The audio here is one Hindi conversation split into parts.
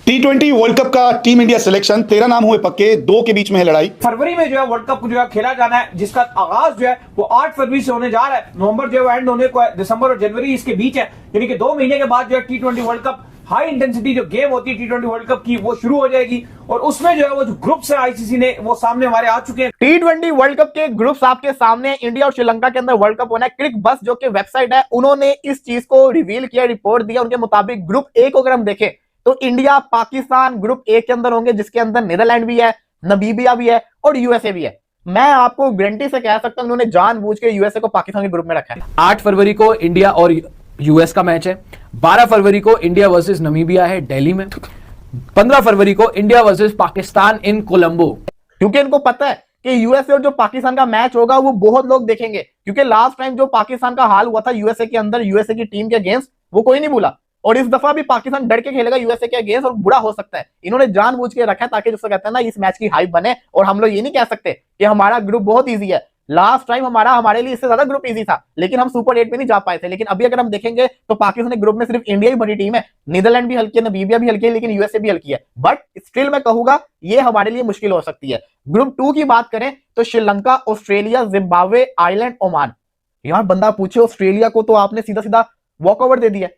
T20 वर्ल्ड कप का टीम इंडिया सिलेक्शन 13 नाम हुए पक्के, 2 के बीच में है लड़ाई। फरवरी में जो है वर्ल्ड कप जो है खेला जाना है, जिसका आगाज जो है वो 8 फरवरी से होने जा रहा है। नवंबर जो है एंड होने को है, दिसंबर और जनवरी इसके बीच है, यानी कि 2 महीने के बाद जो है T20 world cup high intensity जो गेम होती है T20 वर्ल्ड कप की वो शुरू हो जाएगी। और उसमें जो है वो जो ग्रुप्स है आईसीसी ने वो सामने हमारे आ चुके हैं। T20 वर्ल्ड कप के ग्रुप्स आपके सामने, इंडिया और श्रीलंका के अंदर वर्ल्ड कप होना है। क्रिक बस जो कि वेबसाइट है, उन्होंने इस चीज को रिवील किया, रिपोर्ट दिया। उनके मुताबिक ग्रुप ए को अगर हम देखें तो इंडिया पाकिस्तान ग्रुप ए के अंदर होंगे, जिसके अंदर नीदरलैंड भी है, नमीबिया भी है और यूएसए भी है। मैं आपको गारंटी से कह सकता हूं उन्होंने जानबूझ के यूएसए को पाकिस्तान के ग्रुप में रखा है। 8 फरवरी को इंडिया और यूएस का मैच है। 12 फरवरी को इंडिया वर्सेस नमीबिया है दिल्ली में। 15 फरवरी को इंडिया वर्सेस पाकिस्तान इन कोलंबो। क्योंकि इनको पता है कि यूएसए और जो पाकिस्तान का मैच होगा वो बहुत लोग देखेंगे, क्योंकि लास्ट टाइम जो पाकिस्तान का हाल हुआ था यूएसए के अंदर, यूएसए की टीम के अगेंस्ट, वो कोई नहीं भूला। और इस दफा भी पाकिस्तान डट के खेलेगा यूएसए के अगेंस्ट और बुरा हो सकता है। इन्होंने जानबूझ के रखा है ताकि जिसको कहते हैं ना, इस मैच की हाइप बने। और हम लोग ये नहीं कह सकते कि हमारा ग्रुप बहुत इजी है। लास्ट टाइम हमारे लिए इससे ज्यादा ग्रुप इजी था, लेकिन हम सुपर 8 में नहीं जा पाए थे। लेकिन अभी अगर हम देखेंगे तो पाकिस्तान के ग्रुप में सिर्फ इंडिया ही बड़ी टीम है, नीदरलैंड भी हल्की है, नमीबिया भी हल्की है, लेकिन यूएसए भी हल्की है। बट स्टिल मैं कहूंगा ये हमारे लिए मुश्किल हो सकती है। ग्रुप 2 की बात करें तो Sri Lanka, Australia, Zimbabwe, Ireland, Oman. यार बंदा पूछे, ऑस्ट्रेलिया को तो आपने सीधा सीधा वॉकओवर दे दिया।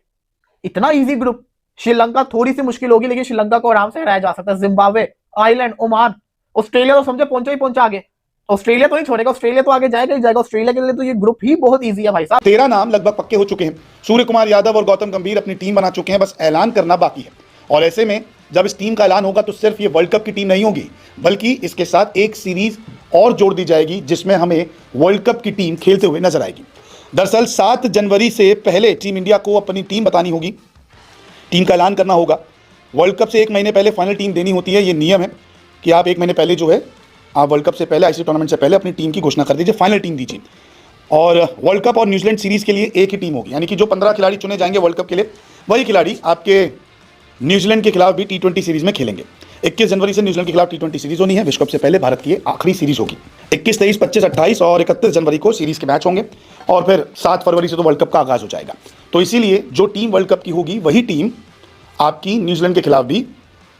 इतना इजी ग्रुप। श्रीलंका थोड़ी सी मुश्किल होगी, लेकिन श्रीलंका को आराम से हराया जा सकता है। जिम्बाब्वे, आयरलैंड, ओमान, ऑस्ट्रेलिया तो समझे पहुंचा ही पहुंचा आगे। ऑस्ट्रेलिया तो नहीं छोड़ेगा, ऑस्ट्रेलिया तो आगे जाएगा ही जाएगा। ऑस्ट्रेलिया के लिए तो ये ग्रुप ही बहुत इजी है भाई साहब। 13 नाम लगभग पक्के हो चुके हैं। सूर्य कुमार यादव और गौतम गंभीर अपनी टीम बना चुके हैं, बस ऐलान करना बाकी है। और ऐसे में जब इस टीम का ऐलान होगा तो सिर्फ ये वर्ल्ड कप की टीम नहीं होगी, बल्कि इसके साथ एक सीरीज और जोड़ दी जाएगी, जिसमें हमें वर्ल्ड कप की टीम खेलते हुए नजर आएगी। दरअसल 7 जनवरी से पहले टीम इंडिया को अपनी टीम बतानी होगी, टीम का ऐलान करना होगा। वर्ल्ड कप से 1 महीने पहले फाइनल टीम देनी होती है। ये नियम है कि आप 1 महीने पहले जो है, आप वर्ल्ड कप से पहले, आईसीसी टूर्नामेंट से पहले अपनी टीम की घोषणा कर दीजिए, फाइनल टीम दीजिए। और वर्ल्ड कप और न्यूजीलैंड सीरीज के लिए एक ही टीम होगी, यानी कि जो 15 खिलाड़ी चुने जाएंगे वर्ल्ड कप के लिए, वही खिलाड़ी आपके न्यूजीलैंड के खिलाफ भी T20 सीरीज में खेलेंगे। 21 जनवरी से न्यूजीलैंड के खिलाफ T20 सीरीज होनी है। विश्व कप से पहले भारत की आखिरी सीरीज होगी। 21, 23, 25, 28 और 31 जनवरी को सीरीज के मैच होंगे। और फिर 7 फरवरी से तो वर्ल्ड कप का आगाज हो जाएगा। तो इसीलिए जो टीम वर्ल्ड कप की होगी वही टीम आपकी न्यूजीलैंड के खिलाफ भी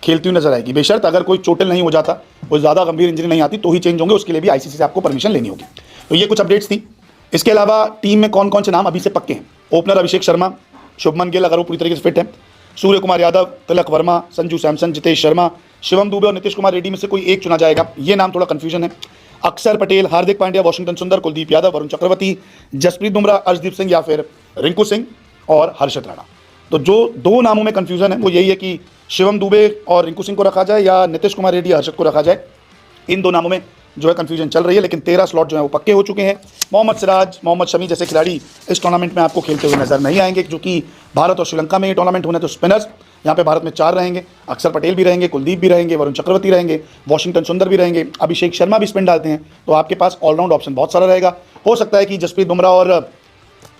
खेलती हुई नजर आएगी। बेशर्त अगर कोई चोटिल नहीं हो जाता, कोई ज़्यादा गंभीर इंजरी नहीं आती, तो ही चेंज होंगे। उसके लिए भी आईसीसी से आपको परमिशन लेनी होगी। तो ये कुछ अपडेट्स थी। इसके अलावा टीम में कौन कौन से नाम अभी से पक्के हैं? ओपनर अभिषेक शर्मा, शुभमन गिल अगर वो पूरी तरीके से फिट है, सूर्य कुमार यादव, तिलक वर्मा, संजू सैमसन, जितेश शर्मा, शिवम दुबे और नीतीश कुमार रेड्डी में से कोई एक चुना जाएगा। ये नाम थोड़ा कंफ्यूजन है। अक्षर पटेल, हार्दिक पांड्या, वाशिंगटन सुंदर, कुलदीप यादव, वरुण चक्रवर्ती, जसप्रीत बुमराह, अर्शदीप सिंह या फिर रिंकू सिंह और हर्षद राणा। तो जो 2 नामों में कंफ्यूजन है वो यही है कि शिवम दुबे और रिंकू सिंह को रखा जाए या नीतीश कुमार रेड्डी, हर्षद को रखा जाए। इन 2 नामों में जो है कंफ्यूजन चल रही है, लेकिन 13 स्लॉट जो है वो पक्के हो चुके हैं। मोहम्मद सिराज, मोहम्मद शमी जैसे खिलाड़ी इस टूर्नामेंट में आपको खेलते हुए नजर नहीं आएंगे, क्योंकि भारत और श्रीलंका में ये टूर्नामेंट होना है। तो स्पिनर्स यहाँ पे भारत में 4 रहेंगे। अक्षर पटेल भी रहेंगे, कुलदीप भी रहेंगे, वरुण चक्रवर्ती रहेंगे, वाशिंगटन सुंदर भी रहेंगे, अभिषेक शर्मा भी स्पिन डालते हैं। तो आपके पास ऑलराउंड ऑप्शन बहुत सारा रहेगा। हो सकता है कि जसप्रीत बुमराह और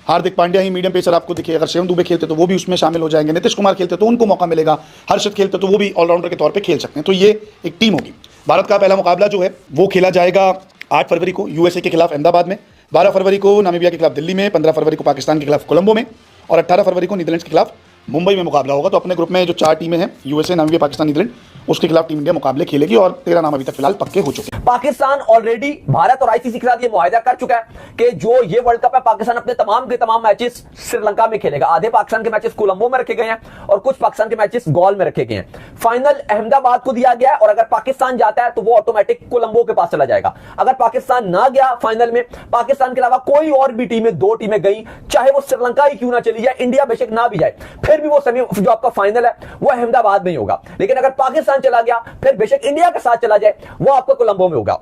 हार्दिक पांड्या ही मीडियम पेसर आपको दिखे। अगर शिवम दुबे खेलते तो वो भी उसमें शामिल हो जाएंगे। नीतीश कुमार खेलते तो उनको मौका मिलेगा। हर्षद खेलते तो वो भी ऑलराउंडर के तौर पे खेल सकते हैं। तो ये एक टीम होगी। भारत का पहला मुकाबला जो है वो खेला जाएगा 8 फरवरी को यूएसए के खिलाफ अहमदाबाद में, 12 फरवरी को नामीबिया के खिलाफ दिल्ली में, 15 फरवरी को पाकिस्तान के खिलाफ कोलंबो में और 18 फरवरी को नीदरलैंड्स के खिलाफ मुंबई में मुकाबला होगा। तो अपने ग्रुप में जो 4 टीमें हैं, यूएसए, नामीबिया, पाकिस्तान, नीदरलैंड, उसके खिलाफ टीम इंडिया मुकाबले खेलेगी। और 13 नाम अभी तक फिलहाल पक्के हो चुके हैं। पाकिस्तान ऑलरेडी भारत और आईसीसी के साथ ये मुआहदा कर चुका है कि जो ये वर्ल्ड कप है, पाकिस्तान अपने तमाम के तमाम मैचेस श्रीलंका में खेलेगा। आधे पाकिस्तान के मैचेस कोलंबो में रखे गए हैं और कुछ पाकिस्तान के मैचेस गॉल में रखे गए हैं। फाइनल अहमदाबाद को दिया गया है और अगर पाकिस्तान जाता है तो वो ऑटोमेटिक कोलंबो के पास चला जाएगा। अगर पाकिस्तान ना गया फाइनल में, पाकिस्तान के अलावा कोई और भी टीमें, 2 टीमें गई, चाहे वो श्रीलंका ही क्यों ना चली जाए, इंडिया बेशक ना भी जाए, फिर भी वो सेमी जो आपका फाइनल है वो अहमदाबाद में ही होगा। लेकिन अगर पाकिस्तान चला गया, फिर बेशक इंडिया के साथ चला जाए, वो आपको कोलंबो में होगा।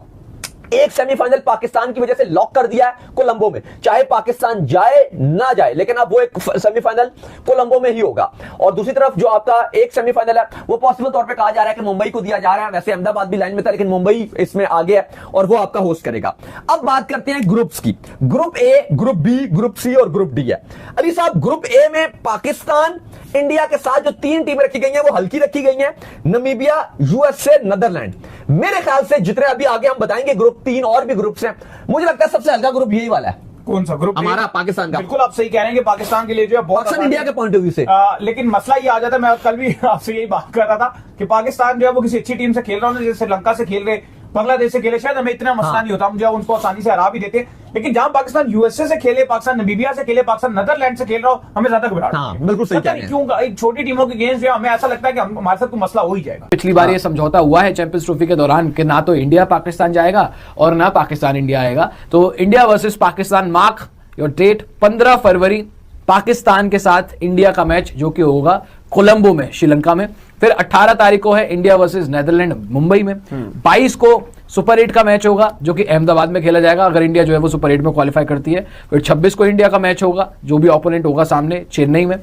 एक सेमीफाइनल पाकिस्तान की वजह से लॉक कर दिया है कोलंबो में, चाहे पाकिस्तान जाए ना जाए, लेकिन अब वो एक सेमीफाइनल कोलंबो में ही होगा। और दूसरी तरफ जो आपका एक सेमीफाइनल है वो पॉसिबल तौर पे कहा जा रहा है कि मुंबई को दिया जा रहा है। वैसे अहमदाबाद भी लाइन में था, लेकिन मुंबई इसमें आगे है और वो आपका होस्ट करेगा। अब बात करते हैं ग्रुप्स की। Group A, group B, group C और ग्रुप डी है। अली साहब, ग्रुप ए में पाकिस्तान, इंडिया के साथ जो 3 टीमें रखी गई हैं वो हल्की रखी गई हैं, नमीबिया, यूएसए, नीदरलैंड। मेरे ख्याल से जितने अभी आगे हम बताएंगे ग्रुप 3 और भी ग्रुप्स हैं, मुझे लगता है सबसे हल्का ग्रुप यही वाला है। कौन सा ग्रुप? हमारा पाकिस्तान का। बिल्कुल आप सही कह रहे हैं कि पाकिस्तान के लिए जो है बहुत पाकिस्तान इंडिया के पॉइंट ऑफ व्यू से, लेकिन मसला ये आ जाता है, मैं कल भी आपसे यही बात कर रहा था कि पाकिस्तान जो है वो किसी अच्छी टीम से खेल रहा है, जैसे श्रीलंका से खेल रहे, बांग्लादेश से खेले, शायद हमें इतना मसला नहीं होता, हम जो है उनको आसानी से हरा भी देते। लेकिन जहां पाकिस्तान यूएसए से खेले, पाकिस्तान नामीबिया से खेले, पाकिस्तान नीदरलैंड से खेल रहा हो, हमें ज्यादा घबराहट हाँ, बिल्कुल सही कह रहे हैं। क्यों एक छोटी टीमों के गेम्स जो है हमें ऐसा लगता है कि हमारे साथ कोई मसला हो ही जाएगा। पिछली बार ये समझौता हुआ है चैंपियंस ट्रॉफी के दौरान कि ना तो इंडिया पाकिस्तान जाएगा और ना पाकिस्तान इंडिया आएगा। तो India versus Pakistan, mark your date, 15 फरवरी पाकिस्तान के साथ इंडिया का मैच जो कि होगा कोलंबो में, श्रीलंका में। फिर 18 तारीख को है इंडिया वर्सेस नेदरलैंड मुंबई में। 22 को सुपर 8 का मैच होगा जो कि अहमदाबाद में खेला जाएगा अगर इंडिया जो है वो सुपर 8 में क्वालिफाई करती है। फिर 26 को इंडिया का मैच होगा जो भी ओपोनेंट होगा सामने, चेन्नई में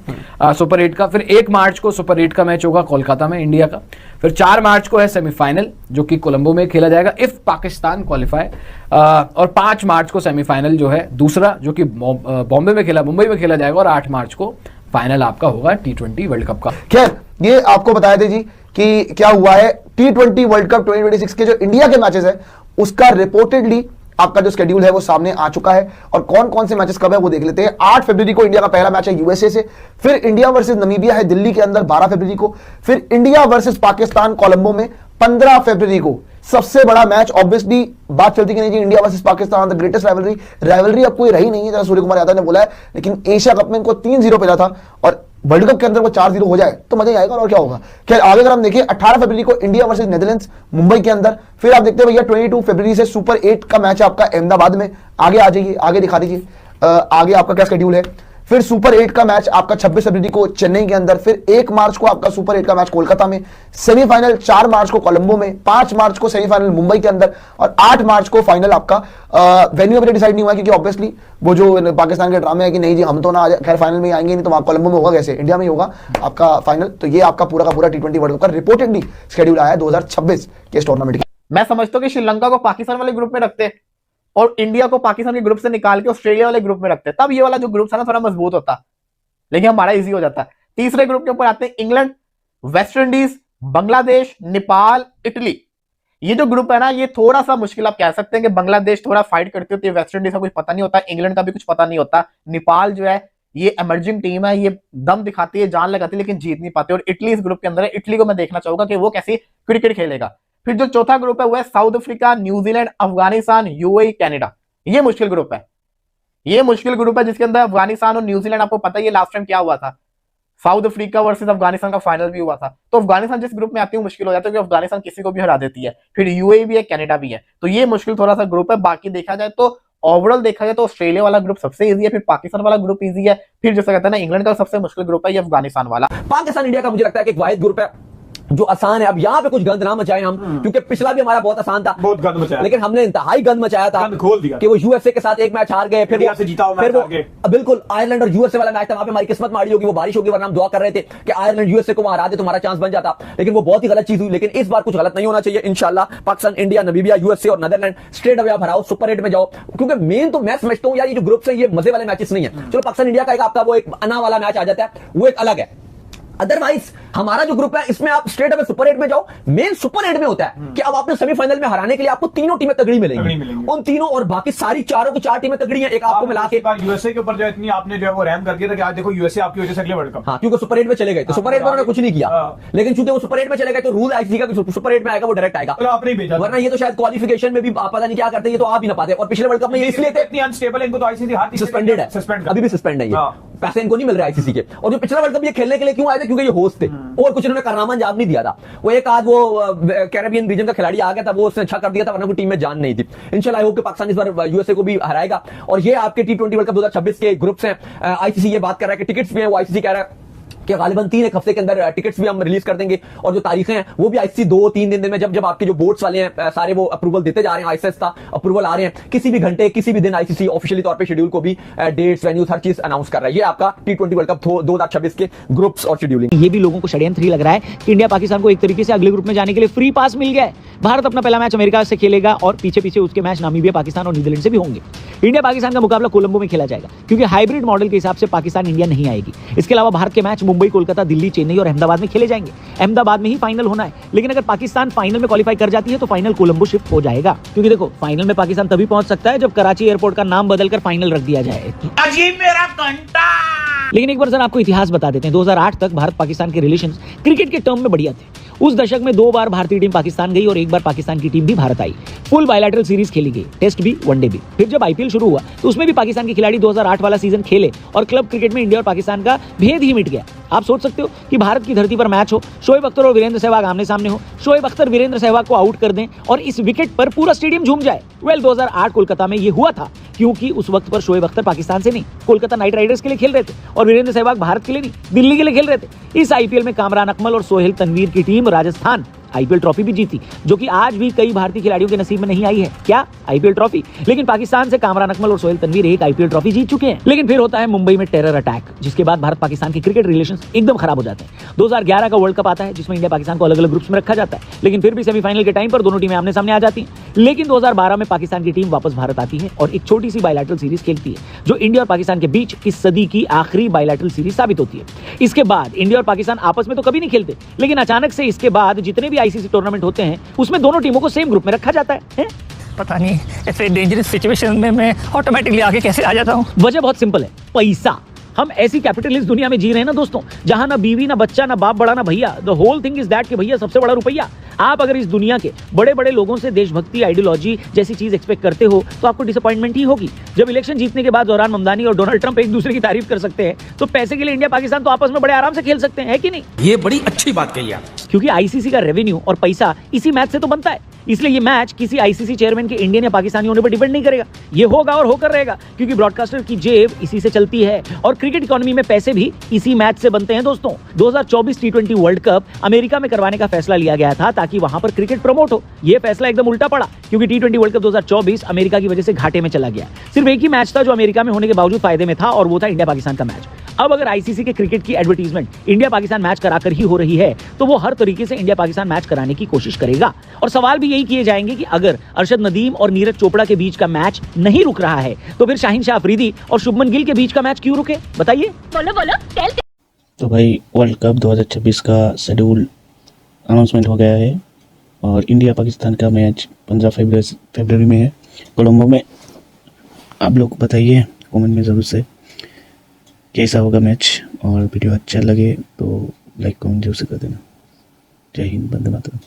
सुपर 8 का। फिर 1 मार्च को सुपर 8 का मैच होगा कोलकाता में इंडिया का। फिर 4 मार्च को है सेमीफाइनल जो कि कोलंबो में खेला जाएगा इफ पाकिस्तान क्वालिफाई, और 5 मार्च को सेमीफाइनल जो है दूसरा जो कि मुंबई में खेला जाएगा, और 8 मार्च को फाइनल आपका होगा T20 वर्ल्ड कप का। खैर ये आपको बताया दे जी कि क्या हुआ है T20 वर्ल्ड कप 2026 के जो इंडिया के मैचेस है उसका रिपोर्टेडली आपका जो शेड्यूल है वो सामने आ चुका है, और कौन कौन से मैचेस कब है वो देख लेते हैं। 8 फरवरी को इंडिया का पहला मैच है यूएसए से, फिर इंडिया वर्सेस नामीबिया है दिल्ली के अंदर 12 फरवरी को, फिर इंडिया वर्सेस पाकिस्तान कोलंबो में 15 फरवरी को। सबसे बड़ा मैच ऑब्वियसली बात चलती कि नहीं जी India versus Pakistan the greatest rivalry अब कोई रही नहीं है, जैसा सूर्य कुमार यादव ने बोला है, लेकिन एशिया कप में इनको 3-0 मिला था और वर्ल्ड कप के अंदर वो 4-0 हो जाए तो मजा ही आएगा और क्या होगा। खैर आगे अगर हम देखें 18 फरवरी को इंडिया वर्सेस नेदरलैंड्स मुंबई के अंदर, फिर आप देखते हैं भैया 22 फरवरी से सुपर 8 का मैच है आपका अहमदाबाद में। आगे आ जाइए, आगे दिखा दीजिए आगे आपका क्या शेड्यूल है। फिर सुपर 8 का मैच आपका 26 फरवरी को चेन्नई के अंदर, फिर 1 मार्च को आपका सुपर 8 का मैच कोलकाता में, सेमीफाइनल 4 मार्च को कोलंबो में, 5 मार्च को सेमीफाइनल मुंबई के अंदर, और 8 मार्च को फाइनल आपका वेन्यू अभी डिसाइड नहीं हुआ क्योंकि ऑब्वियसली वो जो पाकिस्तान के ड्रामे है कि नहीं जी हम तो ना खैर फाइनल में आएंगे नहीं, तो वहां कोलंबो में होगा कैसे, इंडिया में ही होगा आपका फाइनल। तो ये आपका पूरा का पूरा T20 वर्ल्ड कप का रिपोर्टेडली शेड्यूल आया है 2026 के इस टूर्नामेंट की। मैं समझता हूँ कि श्रीलंका को पाकिस्तान वाले ग्रुप में रखते और इंडिया को पाकिस्तान के ग्रुप से निकाल के ऑस्ट्रेलिया वाले ग्रुप में रखते, तब ये वाला जो ग्रुप था ना थोड़ा मजबूत होता, लेकिन हमारा इजी हो जाता है। तीसरे ग्रुप के ऊपर आते हैं England, West Indies, Bangladesh, Nepal, Italy. ये जो ग्रुप है ना ये थोड़ा सा मुश्किल, आप कह सकते हैं कि बांग्लादेश थोड़ा फाइट करती होती है, वेस्ट इंडीज का कुछ पता नहीं होता, इंग्लैंड का भी कुछ पता नहीं होता, नेपाल जो है ये इमर्जिंग टीम है, ये दम दिखाती है, जान लगाती है, लेकिन जीत नहीं पाती। और इटली इस ग्रुप के अंदर है, इटली को मैं देखना चाहूंगा कि वो कैसी क्रिकेट खेलेगा। फिर जो चौथा ग्रुप है वो है south Africa, New Zealand, Afghanistan, UAE, Canada. ये मुश्किल ग्रुप है, ये मुश्किल ग्रुप है जिसके अंदर अफगानिस्तान और न्यूजीलैंड, आपको पता है ये लास्ट टाइम क्या हुआ था, साउथ अफ्रीका वर्सेस अफगानिस्तान का फाइनल भी हुआ था। तो अफगानिस्तान जिस ग्रुप में आती है मुश्किल हो जाता है क्योंकि अफगानिस्तान किसी को भी हरा देती है। फिर यूएई भी है, कनाडा भी है, तो ये मुश्किल थोड़ा सा ग्रुप है। बाकी देखा जाए तो ओवरऑल देखा जाए तो ऑस्ट्रेलिया वाला ग्रुप सबसे इजी है, फिर पाकिस्तान वाला ग्रुप इजी है, फिर जैसा कहते हैं ना इंग्लैंड का सबसे मुश्किल ग्रुप है ये अफगानिस्तान वाला। पाकिस्तान इंडिया का मुझे लगता है कि एक वाहिद ग्रुप है जो आसान है। अब यहाँ पे कुछ गंद ना मचाए हम, क्योंकि पिछला भी हमारा बहुत आसान था, बहुत गंद मचाया, लेकिन हमने इंतहाई गंद मचाया था, गंद खोल दिया कि वो यूएसए के साथ एक मैच हार गए, फिर से जीता हुआ मैच हार गए। बिल्कुल आयरलैंड और यूएसए वाला मैच था, वहां पे हमारी किस्मत माड़ी होगी, वो बारिश होगी, वरना हम दुआ कर रहे थे कि आयरलैंड यूएसए को हरा दे तो हमारा चांस बन जाता, लेकिन वो बहुत ही गलत चीज हुई। लेकिन इस बार कुछ गलत नहीं होना चाहिए इंशाल्लाह। पाकिस्तान, इंडिया, नामीबिया, यूएसए और नीदरलैंड स्ट्रेट अवे आप हराओ, सुपर 8 में जाओ, क्योंकि मेन तो मैं समझता हूं यार ये जो ग्रुप्स है ये मजे वाले मैचेस नहीं है। चलो पाकिस्तान इंडिया का आपका वो एक अना वाला मैच आ जाता है, वो एक अलग है, अदरवाइज हमारा जो ग्रुप है इसमें आप स्ट्रेट अवे सुपर 8 में जाओ। मेन सुपर 8 में होता है कि अब आपने सेमीफाइनल में हराने के लिए आपको तीनों टीमें तगड़ी मिलेंगी, उन तीनों और बाकी सारी चारों की 4 टीमें तगड़ी हैं, एक आपको मिला के। यूएसए के ऊपर जो इतनी आपने जो है वो रैम कर दिया था कि आज देखो यूएसए आपकी वजह से अगले वर्ल्ड कप, हाँ क्योंकि सुपर 8 में चले गए, तो सुपर 8 में उन्होंने कुछ नहीं किया, लेकिन चूंकि वो सुपर 8 में चले गए तो रूल आईसीसी का सुपर 8 में आएगा वो डायरेक्ट आएगा, आपने भेजा, वरना ये तो शायद क्वालिफिकेशन में भी पता नहीं क्या करते, ये तो आप ही ना पाते। और पिछले वर्ल्ड कप में ये इसलिए इतनी अनस्टेबल है, इनको तो आईसीसी हाथ सस्पेंडेड है, अभी भी सस्पेंड है, पैसे इनको नहीं मिल रहे आईसीसी के। और जो पिछला वर्ल्ड कप ये खेलने के लिए क्यों आए थे, क्योंकि ये होस्ट थे और कुछ इन्होंने कारनामा अंजाम नहीं दिया था। वो एक आध वो कैरेबियन रीजन का खिलाड़ी आ गया था, वो उसने अच्छा कर दिया था, वरना कोई टीम में जान नहीं थी। इंशाल्लाह आई होप कि पाकिस्तान इस बार यूएसए को भी हराएगा। और ये आपके T20 वर्ल्ड कप 2026 के ग्रुप्स हैं। आईसीसी ये बात कर रहा है कि टिकट्स भी हैं, वो आईसीसी कह रहा है कि गालिबन 3 एक हफ्ते के अंदर टिकट्स भी हम रिलीज कर देंगे, और जो तारीखें हैं वो भी आईसीसी 2-3 दिन में जब आपके जो बोर्ड्स वाले हैं सारे वो अप्रूवल देते जा रहे हैं, आईसीएस का अप्रूवल आ रहे हैं, किसी भी घंटे किसी भी दिन आईसीसी ऑफिशियली तौर पे शेड्यूल को भी डेट्स, वेन्यूज, हर चीज अनाउंस कर रहा है। ये आपका T20 वर्ल्ड कप 2026 के ग्रुप्स और शेड्यूलिंग। ये भी लोगों को षड्यंत्र ही लग रहा है कि इंडिया पाकिस्तान को एक तरीके से अगले ग्रुप में जाने के लिए फ्री पास मिल गया है। भारत अपना पहला मैच अमेरिका से खेलेगा और पीछे पीछे उसके मैच नामीबिया, पाकिस्तान और न्यूजीलैंड से भी होंगे। इंडिया पाकिस्तान का मुकाबला कोलंबो में खेला जाएगा क्योंकि हाइब्रिड मॉडल के हिसाब से पाकिस्तान इंडिया नहीं आएगी। इसके अलावा भारत के मैच मुंबई मुंबई, कोलकाता, दिल्ली, चेन्नई और अहमदाबाद में खेले जाएंगे। अहमदाबाद में ही फाइनल होना है, लेकिन अगर पाकिस्तान फाइनल में क्वालिफाई कर जाती है तो फाइनल कोलंबो शिफ्ट हो जाएगा, क्योंकि देखो फाइनल में पाकिस्तान तभी पहुंच सकता है जब कराची एयरपोर्ट का नाम बदलकर फाइनल रख दिया जाए। अजीब मेरा घंटा। लेकिन एक बार जरा आपको इतिहास बता देते हैं। 2008 तक भारत पाकिस्तान के रिलेशंस क्रिकेट के टर्म में बढ़िया थे। उस दशक में 2 बार भारतीय टीम पाकिस्तान गई और 1 बार पाकिस्तान की टीम भी भारत आई। फुल बायलैटरल सीरीज खेली गई, टेस्ट भी, वनडे भी। फिर जब आईपीएल शुरू हुआ तो उसमें भी पाकिस्तान के खिलाड़ी 2008 वाला सीजन खेले और क्लब क्रिकेट में इंडिया और पाकिस्तान का भेद ही मिट गया। आप सोच सकते हो कि भारत की धरती पर मैच हो, शोएब अख्तर और वीरेंद्र सहवाग आमने सामने हो, शोएब अख्तर वीरेंद्र सहवाग को आउट कर दें और इस विकेट पर पूरा स्टेडियम झूम जाए। 2008 कोलकाता में ये हुआ था, क्योंकि उस वक्त पर शोएब अख्तर पाकिस्तान से नहीं, कोलकाता नाइट राइडर्स के लिए खेल रहे थे और वीरेंद्र सहवाग भारत के लिए नहीं, दिल्ली के लिए खेल रहे थे। इस आईपीएल में कामरान अकमल और सोहेल तनवीर की टीम राजस्थान आईपीएल ट्रॉफी भी जीती, जो कि आज भी कई भारतीय खिलाड़ियों के नसीब में नहीं आई है। क्या? IPL trophy. लेकिन पाकिस्तान से कामरान अकमल और सोहेल तनवीर एक आईपीएल ट्रॉफी जीत चुके हैं। लेकिन फिर होता है मुंबई में टेरर अटैक, जिसके बाद भारत पाकिस्तान के क्रिकेट रिलेशंस एकदम खराब हो जाते हैं। 2011 का वर्ल्ड कप आता है, जिसमें इंडिया पाकिस्तान को अलग अलग ग्रुप्स में रखा जाता है, लेकिन फिर भी सेमीफाइनल के टाइम पर दोनों टीमें आमने सामने आ जाती हैं। लेकिन 2012 में पाकिस्तान की टीम वापस भारत आती है और एक छोटी सी बायलैटरल सीरीज खेलती है, जो इंडिया और पाकिस्तान के बीच इस सदी की आखिरी बायलैटरल सीरीज साबित होती है। इसके बाद इंडिया और पाकिस्तान आपस में तो कभी नहीं खेलते, लेकिन अचानक से इसके बाद जितने भी आईसीसी टूर्नामेंट होते हैं उसमें दोनों टीमों को सेम ग्रुप में रखा जाता है? पता नहीं ऐसे डेंजरस सिचुएशन में मैं ऑटोमेटिकली आगे कैसे आ जाता हूँ। वजह बहुत सिंपल है, पैसा। हम ऐसी कैपिटलिस्ट दुनिया में जी रहे हैं ना दोस्तों, जहां ना बीवी, ना बच्चा, ना बाप बड़ा, ना भैया। The whole thing is that कि भैया सबसे बड़ा रुपया। आप अगर इस दुनिया के बड़े बड़े लोगों से देशभक्ति, आइडियोलॉजी जैसी चीज एक्सपेक्ट करते हो तो आपको डिसअपॉइंटमेंट ही होगी। जब इलेक्शन जीतने के बाद जोहरान ममदानी और डोनाल्ड ट्रंप एक दूसरे की तारीफ कर सकते हैं, तो पैसे के लिए इंडिया पाकिस्तान तो आपस में बड़े आराम से खेल सकते हैं, है कि नहीं? ये बड़ी अच्छी बात कही आप। क्योंकि आईसीसी का रेवेन्यू और पैसा इसी मैच से तो बनता है। इसलिए ये मैच किसी आईसीसी चेयरमैन के इंडियन या पाकिस्तानी होने पर डिपेंड नहीं करेगा। ये होगा और होकर रहेगा, क्योंकि ब्रॉडकास्टर की जेब इसी से चलती है और क्रिकेट इकोनॉमी में पैसे भी इसी मैच से बनते हैं दोस्तों। 2024 टी20 वर्ल्ड कप अमेरिका में करवाने का फैसला लिया गया था ताकि वहां पर क्रिकेट प्रमोट हो। यह फैसला एकदम उल्टा पड़ा, क्योंकि टी20 वर्ल्ड कप 2024 अमेरिका की वजह से घाटे में चला गया। सिर्फ एक ही मैच था जो अमेरिका में होने के बावजूद फायदे में था, और वो था इंडिया पाकिस्तान का मैच। अब अगर आईसीसी के क्रिकेट की एडवर्टीजमेंट इंडिया पाकिस्तान मैच कराकर ही हो रही है, तो वो हर तरीके से इंडिया पाकिस्तान मैच कराने की कोशिश करेगा। और सवाल भी यही किए जाएंगे कि अगर अरशद नदीम और नीरज चोपड़ा के बीच का मैच नहीं रुक रहा है, तो फिर शाहीन शाह अफरीदी और शुभमन गिल के बीच का मैच क्यों रुके? बताइए। बोलो। तो भाई वर्ल्ड कप 2026 का शेड्यूल अनाउंसमेंट हो गया है और इंडिया पाकिस्तान का मैच 15 फरवरी में है कोलंबो में। आप लोग बताइए कमेंट में ज़रूर से कैसा होगा मैच, और वीडियो अच्छा लगे तो लाइक कमेंट जरूर से कर देना। जय हिंद, वंदे मातरम।